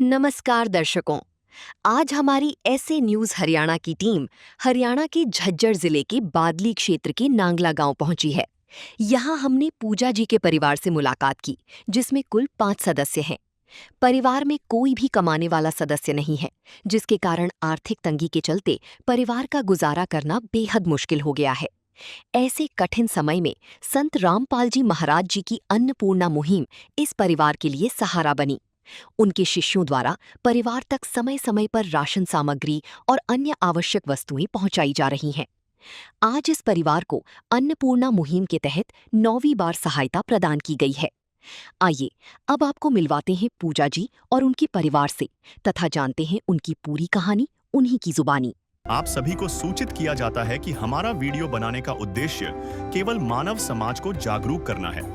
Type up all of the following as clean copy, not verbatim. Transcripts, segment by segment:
नमस्कार दर्शकों। आज हमारी ऐसे न्यूज हरियाणा की टीम हरियाणा के झज्जर जिले के बादली क्षेत्र के नांगला गांव पहुंची है। यहां हमने पूजा जी के परिवार से मुलाकात की, जिसमें कुल 5 सदस्य हैं। परिवार में कोई भी कमाने वाला सदस्य नहीं है, जिसके कारण आर्थिक तंगी के चलते परिवार का गुजारा करना बेहद मुश्किल हो गया है। ऐसे कठिन समय में संत रामपाल जी महाराज जी की अन्नपूर्णा मुहिम इस परिवार के लिए सहारा बनी। उनके शिष्यों द्वारा परिवार तक समय समय पर राशन सामग्री और अन्य आवश्यक वस्तुएं पहुंचाई जा रही हैं। आज इस परिवार को अन्नपूर्णा मुहिम के तहत 9वीं बार सहायता प्रदान की गई है। आइए अब आपको मिलवाते हैं पूजा जी और उनके परिवार से, तथा जानते हैं उनकी पूरी कहानी उन्हीं की जुबानी। आप सभी को सूचित किया जाता है कि हमारा वीडियो बनाने का उद्देश्य केवल मानव समाज को जागरूक करना है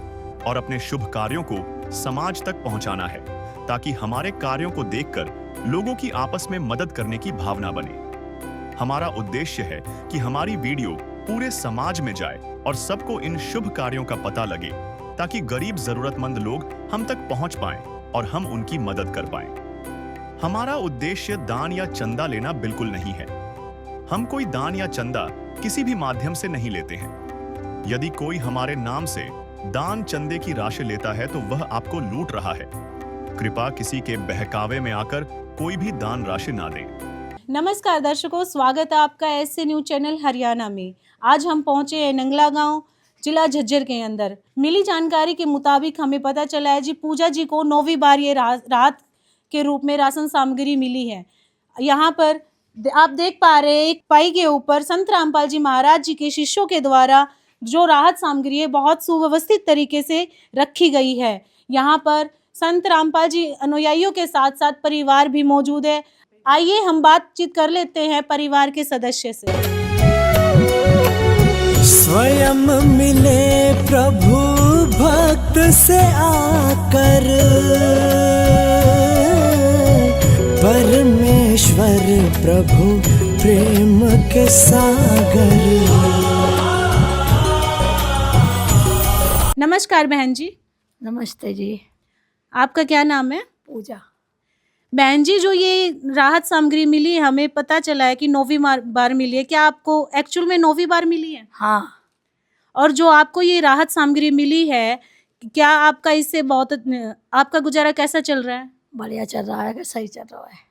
और अपने शुभ कार्यों को समाज तक पहुंचाना है, ताकि हमारे कार्यों को देखकर लोगों की आपस में मदद करने की भावना बने। हमारा उद्देश्य है कि हमारी वीडियो पूरे समाज में जाए और सबको इन शुभ कार्यों का पता लगे, ताकि गरीब जरूरतमंद लोग हम तक पहुंच पाएं और हम उनकी मदद कर पाएं। हमारा उद्देश्य दान या चंदा लेना बिल्कुल नहीं है। हम कोई दान या चंदा किसी भी माध्यम से नहीं लेते हैं। यदि कोई हमारे नाम से दान चंदे की राशि लेता है तो वह आपको लूट रहा है। कृपया किसी के बहकावे में आकर कोई भी दान राशि ना दें। नमस्कार दर्शकों, स्वागत है आपका ऐसे न्यूज चैनल हरियाणा में। आज हम पहुंचे हैं नंगला गांव, जिला झज्जर के अंदर। मिली जानकारी के मुताबिक हमें पता चला है जी पूजा जी को 9वीं बार ये राहत के रूप में राशन सामग्री मिली है। यहाँ पर आप देख पा रहे हैं एक पाई के ऊपर संत रामपाल जी महाराज जी के शिष्यों के द्वारा जो राहत सामग्री है बहुत सुव्यवस्थित तरीके से रखी गई है। यहाँ पर संत रामपाल जी अनुयायियों के साथ साथ परिवार भी मौजूद है। आइए हम बातचीत कर लेते हैं परिवार के सदस्य से। स्वयं मिले प्रभु भक्त से आकर, परमेश्वर प्रभु प्रेम के सागर। नमस्कार बहन जी। नमस्ते जी। आपका क्या नाम है? पूजा। बहन जी, जो ये राहत सामग्री मिली है, हमें पता चला है कि 9वीं बार मिली है। क्या आपको एक्चुअल में 9वीं बार मिली है? हाँ। और जो आपको ये राहत सामग्री मिली है, क्या आपका इससे बहुत आपका गुजारा कैसा चल रहा है? बढ़िया चल रहा है, सही चल रहा है।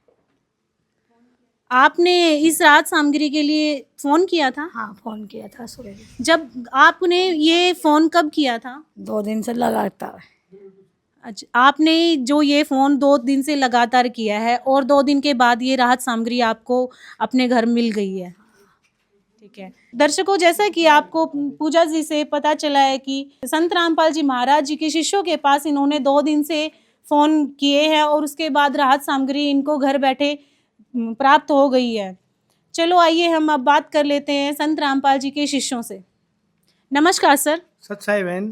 आपने इस राहत सामग्री के लिए फोन किया था? हाँ, फोन किया था सुबह। जब आपने ये फोन कब किया था? 2 दिन से लगातार। अच्छा, आपने जो ये फ़ोन 2 दिन से लगातार किया है और 2 दिन के बाद ये राहत सामग्री आपको अपने घर मिल गई है। ठीक है दर्शकों, जैसा कि आपको पूजा जी से पता चला है कि संत रामपाल जी महाराज जी के शिष्यों के पास इन्होंने 2 दिन से फ़ोन किए हैं और उसके बाद राहत सामग्री इनको घर बैठे प्राप्त हो गई है। चलो आइए हम अब बात कर लेते हैं संत रामपाल जी के शिष्यों से। नमस्कार सर। सच्चाई बहन।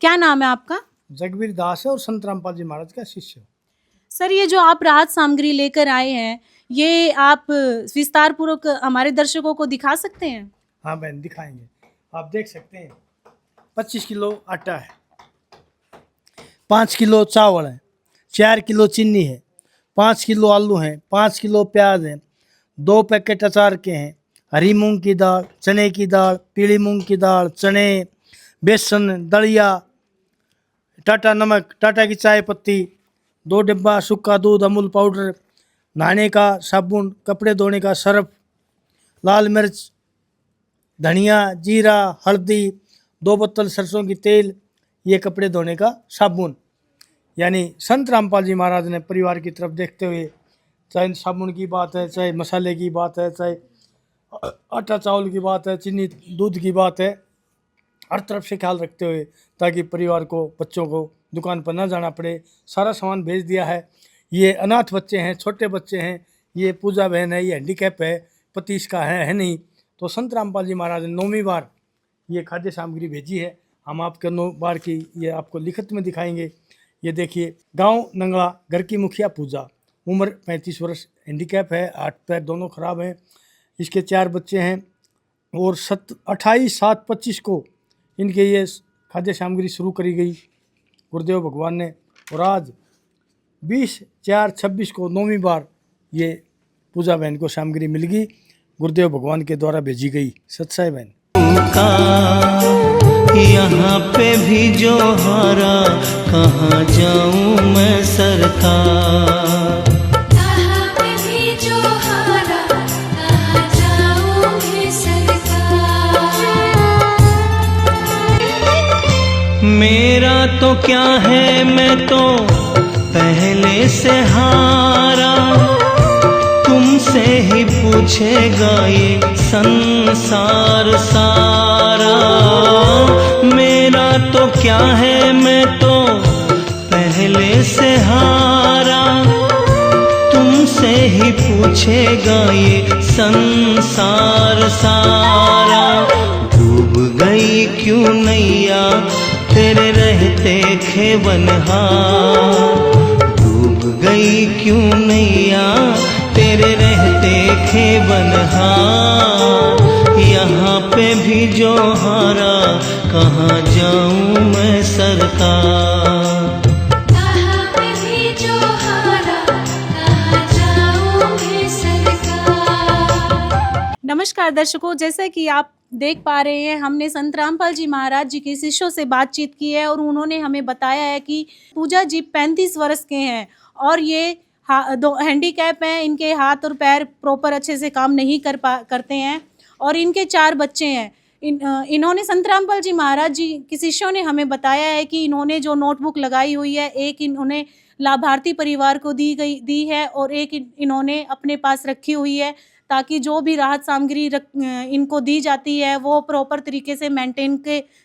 क्या नाम है आपका? जगबीर दास है और संत रामपाल जी महाराज का शिष्य। सर, ये जो आप राहत सामग्री लेकर आए हैं, ये आप विस्तार पूर्वक हमारे दर्शकों को दिखा सकते हैं? हाँ बहन, दिखाएंगे। आप देख सकते हैं 25 किलो आटा है, 5 किलो चावल है, 4 किलो चीनी है, 5 किलो आलू हैं, 5 किलो प्याज हैं, 2 पैकेट अचार के हैं, हरी मूंग की दाल, चने की दाल, पीली मूंग की दाल, चने, बेसन, दलिया, टाटा नमक, टाटा की चाय पत्ती, 2 डिब्बा सूखा दूध, अमूल पाउडर, नहाने का साबुन, कपड़े धोने का सर्फ, लाल मिर्च, धनिया, जीरा, हल्दी, 2 बोतल सरसों की तेल, ये कपड़े धोने का साबुन। यानी संत रामपाल जी महाराज ने परिवार की तरफ देखते हुए, चाहे साबुन की बात है, चाहे मसाले की बात है, चाहे आटा चावल की बात है, चीनी दूध की बात है, हर तरफ से ख्याल रखते हुए, ताकि परिवार को, बच्चों को दुकान पर ना जाना पड़े, सारा सामान भेज दिया है। ये अनाथ बच्चे हैं, छोटे बच्चे हैं। ये पूजा बहन है, ये हैंडीकैप है, पति इसका है नहीं। तो संत रामपाल जी महाराज ने 9वीं बार ये खाद्य सामग्री भेजी है। हम आपके 9 बार की ये आपको लिखित में दिखाएंगे। ये देखिए, गांव नंगला, घर की मुखिया पूजा, उम्र 35 वर्ष, हैंडीकैप है, 8 पैर दोनों खराब हैं। इसके 4 बच्चे हैं और 28/7/25 को इनके ये खाद्य सामग्री शुरू करी गई गुरुदेव भगवान ने। और आज 20/4/26 को 9वीं बार ये पूजा बहन को सामग्री मिल गई, गुरुदेव भगवान के द्वारा भेजी गई। सच्चाई बहन का यहाँ पे भी जो हारा, कहाँ जाऊँ मैं सरकार। कहाँ पे भी जो हारा, कहाँ जाऊँ मैं सरकार। मेरा तो क्या है, मैं तो पहले से हारा, तुमसे ही पूछेगा ये संसार सारा। मेरा तो क्या है, मैं तो पहले से हारा, तुमसे ही पूछेगा ये संसार सारा। डूब गई क्यों नैया तेरे रहते खेवनहार, डूब गई क्यों नैया तेरे रहते खेवनहार। यहाँ पे भी जो हारा, कहाँ जाऊँ मैं सरकार। कहाँ पे भी जो हारा, कहाँ जाऊँ मैं सरकार। नमस्कार दर्शकों, जैसे कि आप देख पा रहे हैं, हमने संत रामपाल जी महाराज जी के शिष्यों से बातचीत की है और उन्होंने हमें बताया है कि पूजा जी 35 वर्ष के हैं और ये दो हैंडीकैप हैं, इनके हाथ और पैर प्रॉपर अच्छे से काम नहीं करते हैं और इनके 4 बच्चे हैं। इन्होंने संत रामपाल जी महाराज जी के शिष्यों ने हमें बताया है कि इन्होंने जो नोटबुक लगाई हुई है, एक इन्होंने लाभार्थी परिवार को दी है और एक इन्होंने अपने पास रखी हुई है, ताकि जो भी राहत सामग्री इनको दी जाती है वो प्रॉपर तरीके से मेंटेन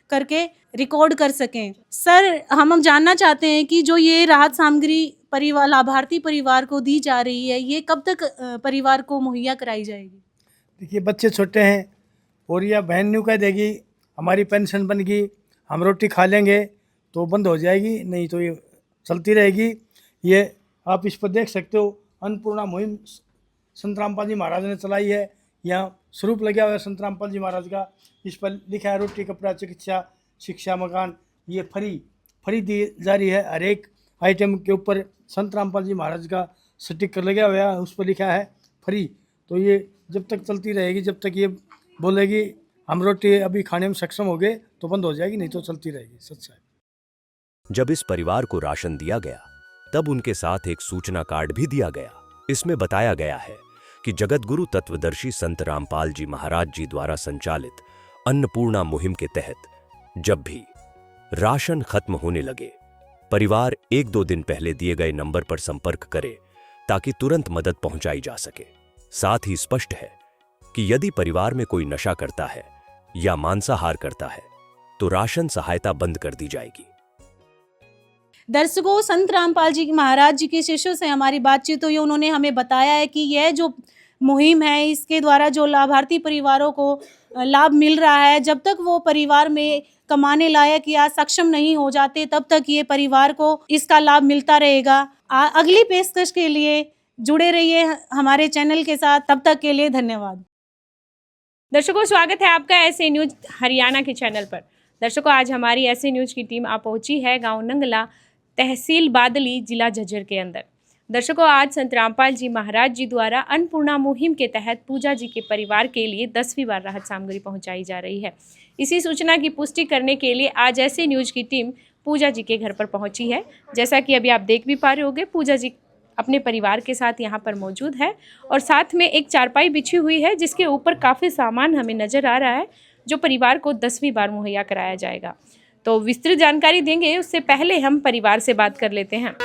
करके रिकॉर्ड कर सकें। सर, हम जानना चाहते हैं कि जो ये राहत सामग्री लाभार्थी परिवार को दी जा रही है, ये कब तक परिवार को मुहैया कराई जाएगी? देखिए, बच्चे छोटे हैं और यह बहन न्यू कह देगी हमारी पेंशन बन गई, हम रोटी खा लेंगे तो बंद हो जाएगी, नहीं तो ये चलती रहेगी। ये आप इस पर देख सकते हो, अन्नपूर्णा मुहिम संत रामपाल जी महाराज ने चलाई है। यहाँ स्वरूप लगा हुआ है संत रामपाल जी महाराज का, इस पर लिखा है रोटी कपड़ा चिकित्सा शिक्षा मकान। ये फ्री दी जा रही है। हर एक आइटम के ऊपर संत रामपाल जी महाराज का स्टिकर लगा हुआ है, उस पर लिखा है फ्री। तो ये जब तक चलती रहेगी, जब तक ये बोलेगी हम रोटी अभी खाने में सक्षम हो गए तो बंद हो जाएगी, नहीं तो चलती रहेगी। सच्चाई। जब इस परिवार को राशन दिया गया, तब उनके साथ एक सूचना कार्ड भी दिया गया। इसमें बताया गया है कि जगतगुरु तत्वदर्शी संत रामपाल जी महाराज जी द्वारा संचालित अन्नपूर्णा मुहिम के तहत जब भी राशन खत्म होने लगे, परिवार 1-2 दिन पहले दिए गए नंबर पर संपर्क करे ताकि तुरंत मदद पहुंचाई जा सके। साथ ही स्पष्ट है कि यदि परिवार में कोई नशा करता है या मांसाहार करता है तो राशन सहायता बंद कर दी जाएगी। दर्शकों, संत रामपाल जी महाराज जी के शिष्यों से हमारी बातचीत हुई, उन्होंने हमें बताया है कि यह जो मुहिम है, इसके द्वारा जो लाभार्थी परिवारों को लाभ मिल रहा है, जब तक वो परिवार में कमाने लायक या सक्षम नहीं हो जाते, तब तक ये परिवार को इसका लाभ मिलता रहेगा। अगली पेशकश के लिए जुड़े रहिए हमारे चैनल के साथ। तब तक के लिए धन्यवाद। दर्शकों, स्वागत है आपका ऐसे न्यूज हरियाणा के चैनल पर। दर्शकों, आज हमारी ऐसे न्यूज की टीम आ पहुंची है गांव नंगला, तहसील बादली, जिला झज्जर के अंदर। दर्शकों, आज संत रामपाल जी महाराज जी द्वारा अन्नपूर्णा मुहिम के तहत पूजा जी के परिवार के लिए 10वीं बार राहत सामग्री पहुंचाई जा रही है। इसी सूचना की पुष्टि करने के लिए आज ऐसे न्यूज की टीम पूजा जी के घर पर पहुंची है। जैसा कि अभी आप देख भी पा रहे होंगे, पूजा जी अपने परिवार के साथ यहाँ पर मौजूद है और साथ में एक चारपाई बिछी हुई है जिसके ऊपर काफ़ी सामान हमें नज़र आ रहा है, जो परिवार को 10वीं बार मुहैया कराया जाएगा। तो विस्तृत जानकारी देंगे, उससे पहले हम परिवार से बात कर लेते हैं।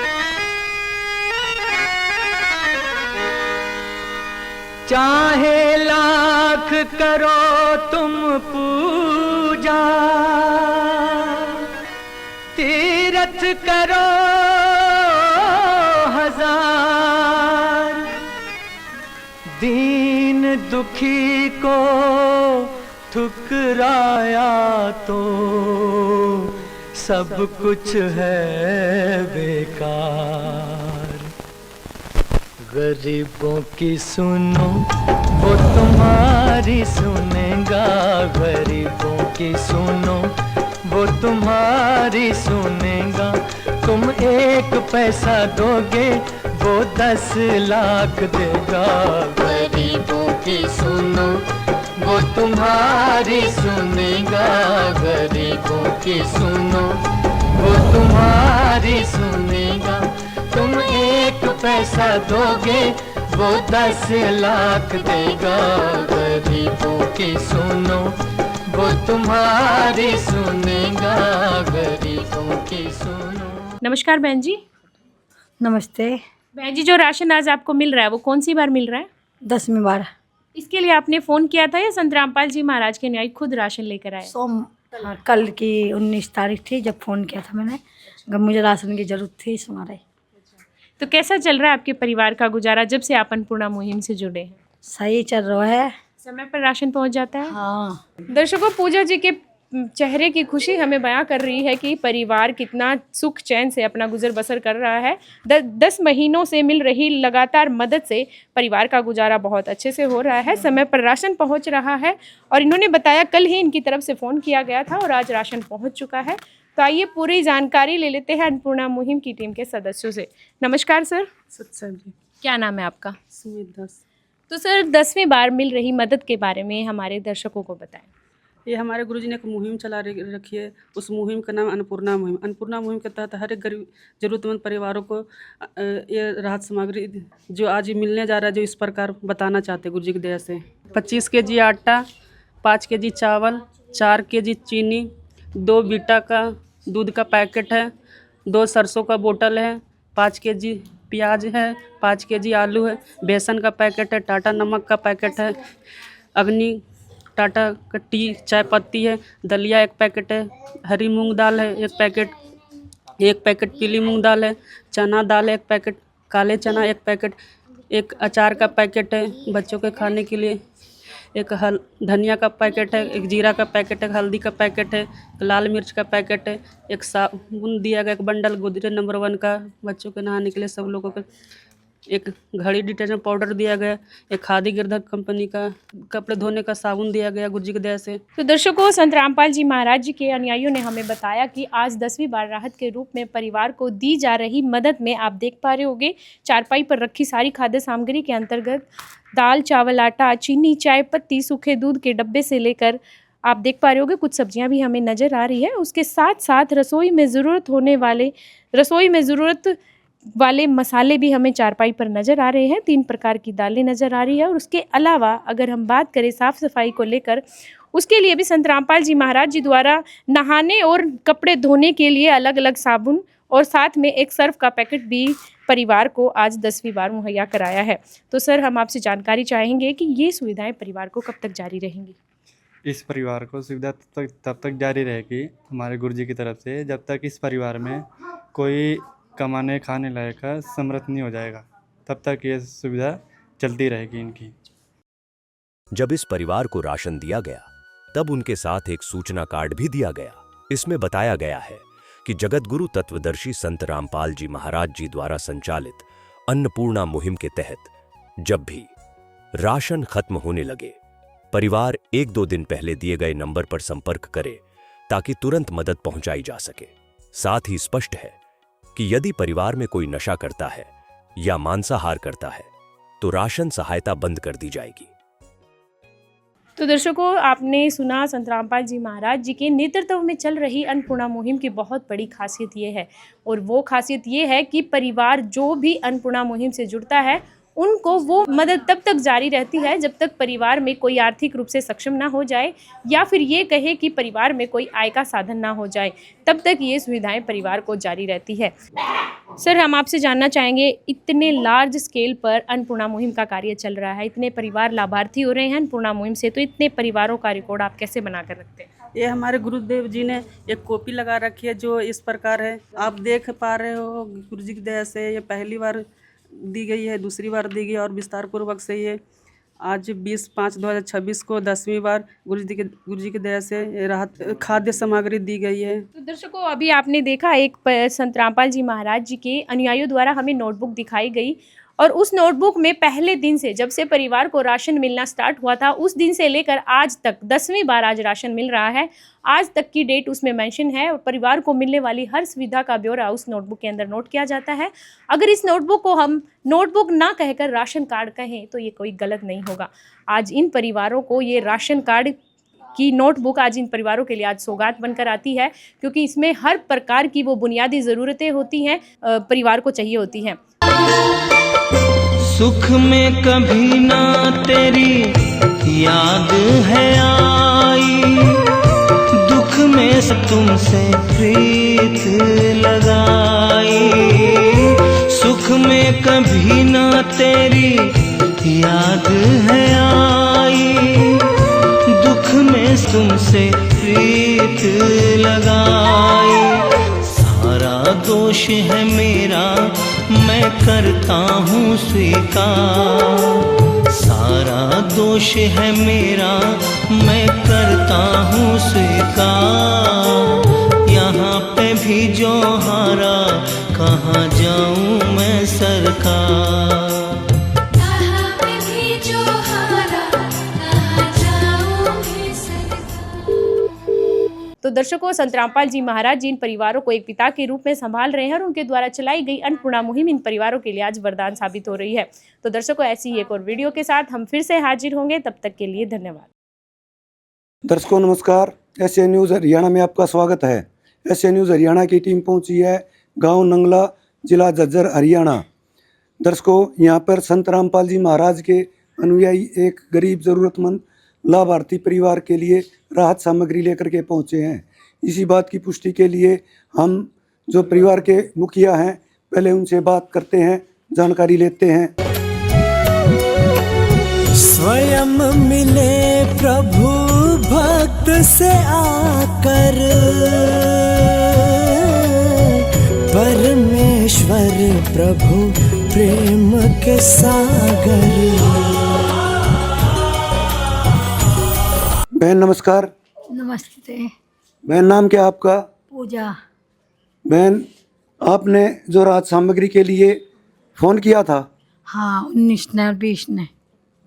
चाहे लाख करो तुम पूजा, तीरथ करो हजार, दीन दुखी को ठुकराया तो सब कुछ है बेकार। गरीबों की सुनो वो तुम्हारी सुनेगा, गरीबों की सुनो वो तुम्हारी सुनेगा, तुम 1 पैसा दोगे वो 10 लाख देगा। गरीबों की सुनो वो तुम्हारी सुनेगा, गरीबों की सुनो वो तुम्हारी सुनेगा। तुम 1 पैसा दोगे वो 10 लाख देगा। गरीबों की सुनो वो तुम्हारी सुनेगा, गरीबों की सुनो। नमस्कार बहन जी। नमस्ते। बहन जी, जो राशन आज आपको मिल रहा है वो कौन सी बार मिल रहा है? 10वीं बार। इसके लिए आपने फ़ोन किया था या संत रामपाल जी महाराज के न्यायिक खुद राशन लेकर आए? हाँ, कल की 19 तारीख थी जब फ़ोन किया था मैंने, जब मुझे राशन की ज़रूरत थी इस मारे। तो कैसा चल रहा है आपके परिवार का गुजारा जब से आप अन्नपूर्णा मुहिम से जुड़े हैं? सही चल रहा है। समय पर राशन पहुंच जाता है? हाँ। दर्शकों, पूजा जी के चेहरे की खुशी हमें बयां कर रही है कि परिवार कितना सुख चैन से अपना गुजर बसर कर रहा है। 10 महीनों से मिल रही लगातार मदद से परिवार का गुजारा बहुत अच्छे से हो रहा है, समय पर राशन पहुंच रहा है। और इन्होंने बताया कल ही इनकी तरफ से फ़ोन किया गया था और आज राशन पहुंच चुका है। तो आइए पूरी जानकारी ले लेते हैं अन्नपूर्णा मुहिम की टीम के सदस्यों से। नमस्कार सर। सत्संग जी। क्या नाम है आपका? सुमित दास। तो सर, 10वीं बार मिल रही मदद के बारे में हमारे दर्शकों को बताएं। ये हमारे गुरुजी ने एक मुहिम चला रखी है, उस मुहिम का नाम अन्नपूर्णा मुहिम। अन्नपूर्णा मुहिम के तहत हर एक गरीब ज़रूरतमंद परिवारों को ये राहत सामग्री जो आज मिलने जा रहा है, जो इस प्रकार बताना चाहते हैं गुरुजी की दया से। 25 केजी आटा, 5 केजी चावल, 4 केजी चीनी, 2 बीटा का दूध का पैकेट है, 2 सरसों का बोतल है, 5 केजी प्याज है, 5 केजी आलू है, बेसन का पैकेट है, टाटा नमक का पैकेट है, अग्नि टाटा का टी चाय पत्ती है, दलिया 1 पैकेट है, हरी मूंग दाल है 1 पैकेट, 1 पैकेट पीली मूंग दाल है, चना दाल 1 पैकेट, काले चना 1 पैकेट, 1 अचार का पैकेट है बच्चों के खाने के लिए, 1 धनिया का पैकेट है, 1 जीरा का पैकेट है, हल्दी का पैकेट है, 1 लाल मिर्च का पैकेट है, 1 साबुन दिया गया, 1 बंडल गोदरेज नंबर 1 का बच्चों के नहाने के लिए सब लोगों को, 1 घड़ी डिटर्जेंट पाउडर दिया गया, 1 खादी गिरधर कंपनी का कपड़े धोने का साबुन दिया गया गुरुजी की दया से। तो दर्शकों, संत रामपाल जी महाराज जी के अनुयायियों ने हमें बताया कि आज 10वीं बार राहत के रूप में परिवार को दी जा रही मदद में आप देख पा रहे होंगे चारपाई पर रखी सारी खाद्य सामग्री के अंतर्गत दाल, चावल, आटा, चीनी, चाय पत्ती, सूखे दूध के डब्बे से लेकर आप देख पा रहे होंगे कुछ सब्जियां भी हमें नज़र आ रही है। उसके साथ साथ रसोई में ज़रूरत वाले मसाले भी हमें चारपाई पर नज़र आ रहे हैं। 3 प्रकार की दालें नज़र आ रही है। और उसके अलावा अगर हम बात करें साफ़ सफाई को लेकर, उसके लिए भी संत रामपाल जी महाराज जी द्वारा नहाने और कपड़े धोने के लिए अलग अलग साबुन और साथ में 1 सर्फ का पैकेट भी परिवार को आज 10वीं बार मुहैया कराया है। तो सर, हम आपसे जानकारी चाहेंगे कि ये सुविधाएं परिवार को कब तक जारी रहेंगी? इस परिवार को सुविधा तब तक जारी रहेगी हमारे गुरुजी की तरफ से, जब तक इस परिवार में कोई कमाने खाने लायक का समर्थ नहीं हो जाएगा, तब तक ये सुविधा चलती रहेगी इनकी। जब इस परिवार को राशन दिया गया तब उनके साथ एक सूचना कार्ड भी दिया गया। इसमें बताया गया है कि जगत गुरु तत्वदर्शी संत रामपाल जी महाराज जी द्वारा संचालित अन्नपूर्णा मुहिम के तहत जब भी राशन खत्म होने लगे, परिवार 1-2 दिन पहले दिए गए नंबर पर संपर्क करे ताकि तुरंत मदद पहुंचाई जा सके। साथ ही स्पष्ट है कि यदि परिवार में कोई नशा करता है या मांसाहार करता है तो राशन सहायता बंद कर दी जाएगी। तो दर्शकों, आपने सुना संत रामपाल जी महाराज जी के नेतृत्व में चल रही अन्नपूर्णा मुहिम की बहुत बड़ी खासियत ये है, और वो खासियत ये है कि परिवार जो भी अन्नपूर्णा मुहिम से जुड़ता है उनको वो मदद तब तक जारी रहती है जब तक परिवार में कोई आर्थिक रूप से सक्षम ना हो जाए या फिर ये कहे कि परिवार में कोई आय का साधन ना हो जाए, तब तक ये सुविधाएं परिवार को जारी रहती है। सर, हम आपसे जानना चाहेंगे, इतने लार्ज स्केल पर अन्नपूर्णा मुहिम का कार्य चल रहा है, इतने परिवार लाभार्थी हो रहे हैं अन्नपूर्णा मुहिम से, तो इतने परिवारों का रिकॉर्ड आप कैसे बना कर रखते हैं? ये हमारे गुरुदेव जी ने एक कॉपी लगा रखी है जो इस प्रकार है, आप देख पा रहे हो गुरुजी की दया से। ये पहली बार दी गई है, दूसरी बार दी गई और विस्तार पूर्वक से ये आज 20/5/2026 को 10वीं बार गुरुजी की दया से राहत खाद्य सामग्री दी गई है। तो दर्शकों, अभी आपने देखा एक संत रामपाल जी महाराज जी के अनुयायियों द्वारा हमें नोटबुक दिखाई गई और उस नोटबुक में पहले दिन से, जब से परिवार को राशन मिलना स्टार्ट हुआ था, उस दिन से लेकर आज तक 10वीं बार आज राशन मिल रहा है। आज तक की डेट उसमें मेंशन है और परिवार को मिलने वाली हर सुविधा का ब्यौरा उस नोटबुक के अंदर नोट किया जाता है। अगर इस नोटबुक को हम नोटबुक ना कहकर राशन कार्ड कहें तो ये कोई गलत नहीं होगा। आज इन परिवारों को ये राशन कार्ड की नोटबुक आज इन परिवारों के लिए आज सौगात बनकर आती है, क्योंकि इसमें हर प्रकार की वो बुनियादी ज़रूरतें होती हैं, परिवार को चाहिए होती हैं। सुख में कभी ना तेरी याद है आई, दुख में तुमसे प्रीत लगाई। सुख में कभी ना तेरी याद है आई, दुख में तुमसे प्रीत लगाई। सारा दोष है मेरा मैं करता हूँ स्वीकार, सारा दोष है मेरा मैं करता हूँ स्वीकार। यहाँ पे भी जो हारा कहाँ जाऊँ मैं सरकार। कहाँ पे भी जो हारा कहाँ जाऊँ मैं सरकार। तो दर्शकों, संत रामपाल जी महाराज जी इन परिवारों को एक पिता के रूप में संभाल रहे हैं और उनके द्वारा चलाई गई अन्नपूर्णा मुहिम इन परिवारों के लिए आज वरदान साबित हो रही है। तो दर्शकों, ऐसी ही एक और वीडियो के साथ हम फिर से हाजिर होंगे, तब तक के लिए धन्यवाद। दर्शकों नमस्कार, एसए न्यूज़ हरियाणा में आपका स्वागत है। एसए न्यूज़ हरियाणा की टीम पहुंची है गांव नंगला, जिला झज्जर, हरियाणा। दर्शकों, यहां पर संत रामपाल जी महाराज के अनुयायी एक गरीब ज़रूरतमंद लाभार्थी परिवार के लिए राहत सामग्री लेकर के पहुंचे हैं। इसी बात की पुष्टि के लिए हम जो परिवार के मुखिया हैं पहले उनसे बात करते हैं, जानकारी लेते हैं। स्वयं मिले प्रभु भक्त से आकर, परमेश्वर प्रभु प्रेम के सागर। बहन नमस्कार। नमस्ते। बहन नाम क्या आपका? पूजा। बहन, आपने जो राहत सामग्री के लिए फ़ोन किया था? हाँ, 19 ने और 20 ने।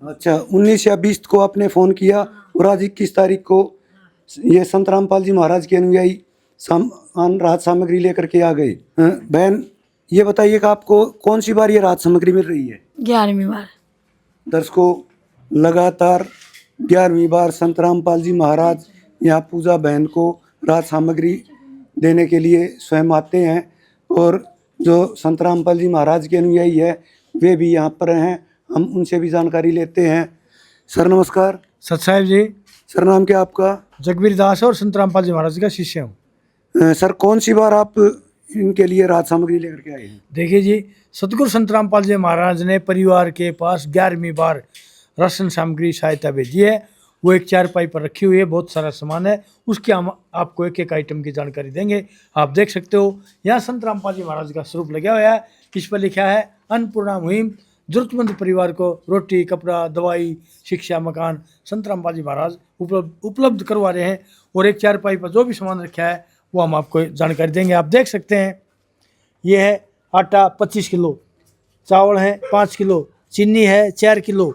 अच्छा, 19 या 20 को आपने फ़ोन किया और आज 21 तारीख को ये संत रामपाल जी महाराज के अनुयायी राहत सामग्री लेकर के आ गए। बहन, ये बताइए कि आपको कौन सी बार ये राहत सामग्री मिल रही है? 11वीं बार। दर्शकों, लगातार 11वीं बार संत रामपाल जी महाराज यहाँ पूजा बहन को राहत सामग्री देने के लिए स्वयं आते हैं और जो संत रामपाल जी महाराज के अनुयायी है वे भी यहाँ पर हैं। हम उनसे भी जानकारी लेते हैं। सर नमस्कार। सत साहिब जी। सर नाम क्या आपका? जगबीर दास और संत रामपाल जी महाराज का शिष्य हूँ। सर कौन सी बार आप इनके लिए राहत सामग्री लेकर के आए हैं? देखिए जी, सतगुरु संत रामपाल जी महाराज ने परिवार के पास 11वीं बार राशन सामग्री सहायता भेजी है। वो एक चारपाई पर रखी हुई है, बहुत सारा सामान है, उसके हम आपको एक एक आइटम की जानकारी देंगे। आप देख सकते हो यहाँ संत रामपाल जी महाराज का स्वरूप लगा हुआ है। इस पर लिखा है अन्नपूर्णा मुहिम, जरूरतमंद परिवार को रोटी, कपड़ा, दवाई, शिक्षा, मकान संत रामपाल जी महाराज उपलब्ध करवा रहे हैं। और एक चारपाई पर जो भी सामान रखा है वो हम आपको जानकारी देंगे। आप देख सकते हैं ये है आटा 25 किलो, चावल है 5 किलो, चीनी है 4 किलो,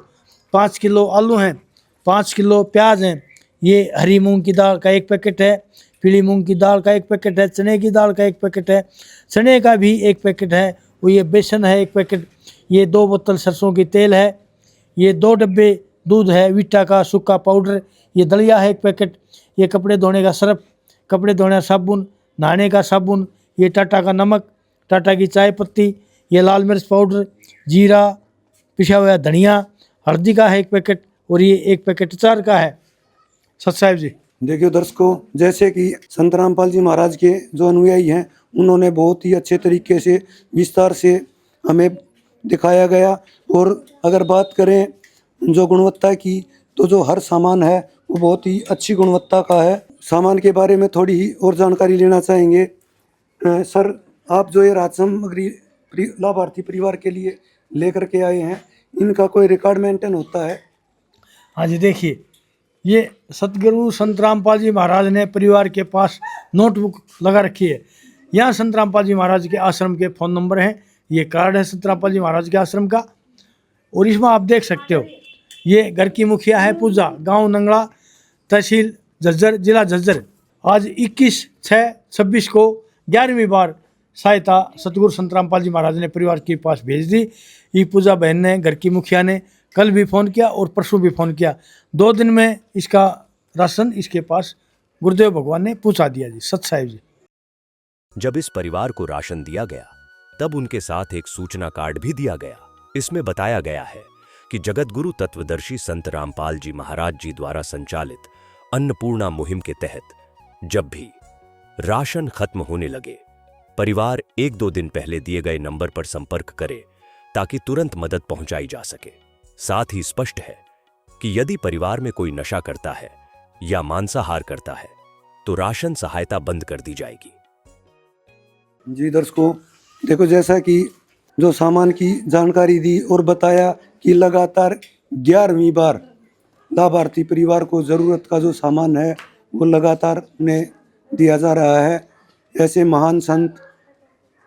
5 किलो आलू हैं, 5 किलो प्याज हैं, ये हरी मूंग की दाल का 1 पैकेट है, पीली मूंग की दाल का 1 पैकेट है, चने की दाल का 1 पैकेट है, चने का भी 1 पैकेट है, वो ये बेसन है 1 पैकेट, ये 2 बोतल सरसों की तेल है, ये 2 डब्बे दूध है वीटा का सूखा पाउडर, ये दलिया है 1 पैकेट, ये कपड़े धोने का सर्फ, कपड़े धोने का साबुन, नहाने का साबुन, ये टाटा का नमक, टाटा की चाय पत्ती, ये लाल मिर्च पाउडर, जीरा, पिसा हुआ धनिया, हल्दी का है 1 पैकेट और ये 1 पैकेट अचार का है। सत साहिब जी। देखिए दर्शकों, जैसे कि संत रामपाल जी महाराज के जो अनुयायी हैं उन्होंने बहुत ही अच्छे तरीके से विस्तार से हमें दिखाया गया। और अगर बात करें जो गुणवत्ता की, तो जो हर सामान है वो बहुत ही अच्छी गुणवत्ता का है। सामान के बारे में थोड़ी ही और जानकारी लेना चाहेंगे। सर, आप जो ये राहत सामग्री लाभार्थी परिवार के लिए लेकर के आए हैं, इनका कोई रिकॉर्ड मेंटेन होता है? हाँ जी, देखिए ये सतगुरु संत रामपाल जी महाराज ने परिवार के पास नोटबुक लगा रखी है। यहाँ संत रामपाल जी महाराज के आश्रम के फ़ोन नंबर हैं, ये कार्ड है संत रामपाल जी महाराज के आश्रम का। और इसमें आप देख सकते हो ये घर की मुखिया है पूजा, गांव नंगला, तहसील झज्जर, जिला झज्जर। आज 21/6/26 को 11वीं बार सहायता सतगुरु संत रामपाल जी महाराज ने परिवार के पास भेज दी। ये पूजा बहन ने, घर की मुखिया ने कल भी फ़ोन किया और परसों भी फ़ोन किया। 2 दिन में इसका राशन इसके पास गुरुदेव भगवान ने पहुंचा दिया जी। सत साहिब जी। जब इस परिवार को राशन दिया गया तब उनके साथ एक सूचना कार्ड भी दिया गया। इसमें बताया गया है कि जगतगुरु तत्वदर्शी संत रामपाल जी महाराज जी द्वारा संचालित अन्नपूर्णा मुहिम के तहत जब भी राशन खत्म होने लगे, परिवार 1-2 दिन पहले दिए गए नंबर पर संपर्क करे ताकि तुरंत मदद पहुंचाई जा सके। साथ ही स्पष्ट है कि यदि परिवार में कोई नशा करता है या मांसाहार करता है तो राशन सहायता बंद कर दी जाएगी। जी दर्शकों, देखो जैसा कि जो सामान की जानकारी दी और बताया कि लगातार 11वीं बार लाभार्थी परिवार को ज़रूरत का जो सामान है वो लगातार उन्हें दिया जा रहा है। ऐसे महान संत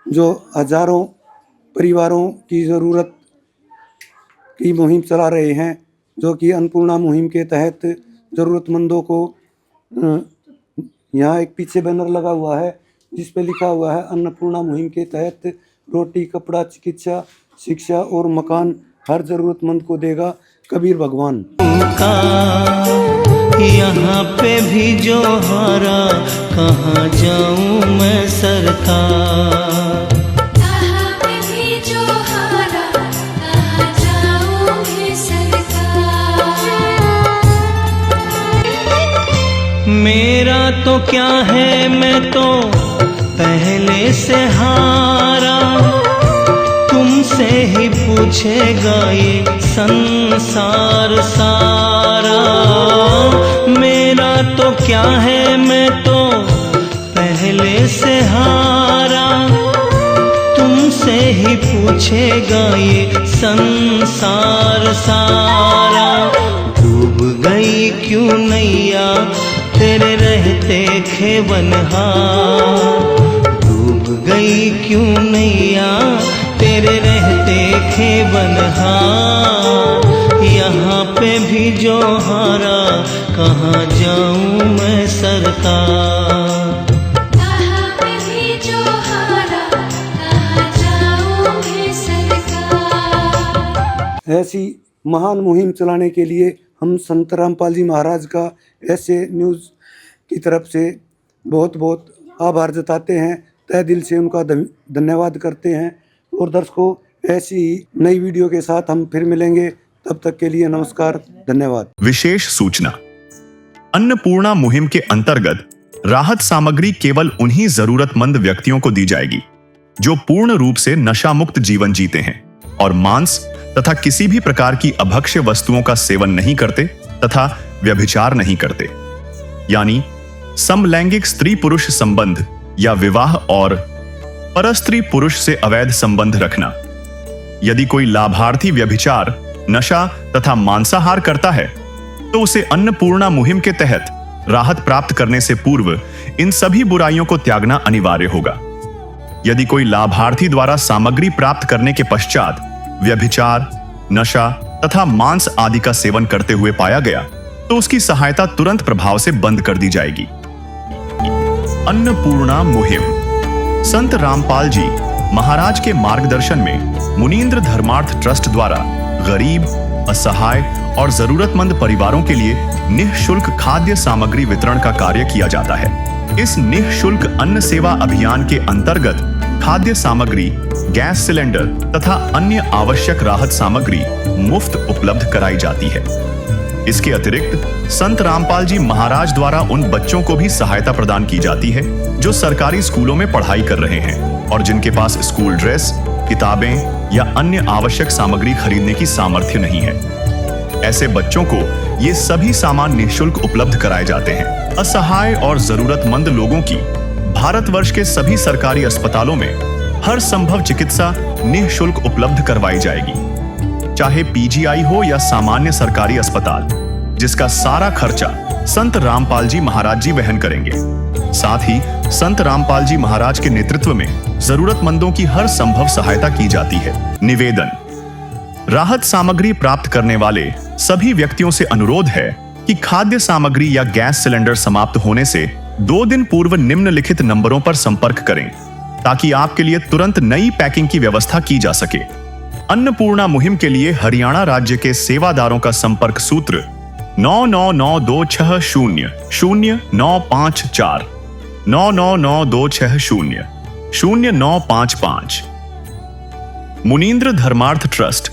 जो हजारों परिवारों की ज़रूरत की मुहिम चला रहे हैं, जो कि अन्नपूर्णा मुहिम के तहत ज़रूरतमंदों को, यहाँ एक पीछे बैनर लगा हुआ है जिस पे लिखा हुआ है अन्नपूर्णा मुहिम के तहत रोटी, कपड़ा, चिकित्सा, शिक्षा और मकान हर ज़रूरतमंद को देगा कबीर भगवान। यहाँ पे भी जो हारा कहाँ जाऊँ मैं सरकार। यहाँ पे भी जो हारा कहाँ जाऊँ मैं सरकार। मेरा तो क्या है, मैं तो पहले से हारा, तुमसे ही पूछेगा ये संसार सारा। मेरा तो क्या है, मैं तो पहले से हारा, तुमसे ही पूछेगा ये संसार सारा। डूब गई क्यों नैया तेरे रहते खेवनहार, डूब गई क्यों नैया तेरे रहते खेवनहार। यहाँ पे भी जो हारा कहाँ जाऊँ मैं सरकार। यहाँ पे भी जो हारा कहाँ जाऊँ मैं सरकार। ऐसी महान मुहिम चलाने के लिए हम संत रामपाल जी महाराज का ऐसे न्यूज़ की तरफ से बहुत बहुत आभार जताते हैं, तहे दिल से उनका धन्यवाद करते हैं। और दर्शकों, ऐसी ही नई वीडियो के साथ हम फिर मिलेंगे, तब तक के लिए नमस्कार, धन्यवाद। विशेष सूचना, अन्नपूर्णा मुहिम के अंतर्गत राहत सामग्री केवल उन्हीं जरूरतमंद व्यक्तियों को दी जाएगी जो पूर्ण रूप से नशा मुक्त जीवन जीते हैं और मांस तथा किसी भी प्रकार की अभक्ष्य वस्तुओं का सेवन नहीं करते तथा व्यभिचार नहीं करते, यानी समलैंगिक स्त्री पुरुष संबंध या विवाह और परस्त्री पुरुष से अवैध संबंध रखना। यदि कोई लाभार्थी व्यभिचार, नशा तथा मांसाहार करता है तो उसे अन्नपूर्णा मुहिम के तहत राहत प्राप्त करने से पूर्व इन सभी बुराइयों को त्यागना अनिवार्य होगा। यदि कोई लाभार्थी द्वारा सामग्री प्राप्त करने के पश्चात व्यभिचार, नशा तथा मांस आदि का सेवन करते हुए पाया गया तो उसकी सहायता तुरंत प्रभाव से बंद कर दी जाएगी। अन्नपूर्णा मुहिम संत रामपाल जी महाराज के मार्गदर्शन में मुनीन्द्र धर्मार्थ ट्रस्ट द्वारा गरीब, असहाय और जरूरतमंद परिवारों के लिए निःशुल्क खाद्य सामग्री वितरण का कार्य किया जाता है। इस निःशुल्क अन्न सेवा अभियान के अंतर्गत खाद्य सामग्री, गैस सिलेंडर तथा अन्य आवश्यक राहत सामग्री मुफ्त उपलब्ध कराई जाती है। इसके अतिरिक्त संत रामपाल जी महाराज द्वारा उन बच्चों को भी सहायता प्रदान की जाती है जो सरकारी स्कूलों में पढ़ाई कर रहे हैं और जिनके पास स्कूल ड्रेस, किताबें या अन्य आवश्यक सामग्री खरीदने की सामर्थ्य नहीं है। ऐसे बच्चों को ये सभी सामान निःशुल्क उपलब्ध कराए जाते हैं। असहाय और जरूरतमंद लोगों की भारतवर्ष के सभी सरकारी अस्पतालों में हर संभव चिकित्सा निःशुल्क उपलब्ध करवाई जाएगी, चाहे पीजीआई हो या सामान्य सरकारी अस्पताल, जिसका सारा खर्चा संत रामपाल जी महाराज जी वहन करेंगे। साथ ही संत रामपाल जी महाराज के नेतृत्व में जरूरतमंदों की हर संभव सहायता की जाती है। निवेदन, राहत सामग्री प्राप्त करने वाले सभी व्यक्तियों से अनुरोध है कि खाद्य सामग्री या गैस सिलेंडर समाप्त होने से 2 दिन पूर्व निम्नलिखित नंबरों पर संपर्क करें ताकि आपके लिए तुरंत नई पैकिंग की व्यवस्था की जा सके। अन्नपूर्णा मुहिम के लिए हरियाणा राज्य के सेवादारों का संपर्क सूत्र 9992600954 9992600955। मुनींद्र धर्मार्थ ट्रस्ट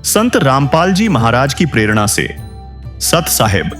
संत रामपाल जी महाराज की प्रेरणा से सत साहिब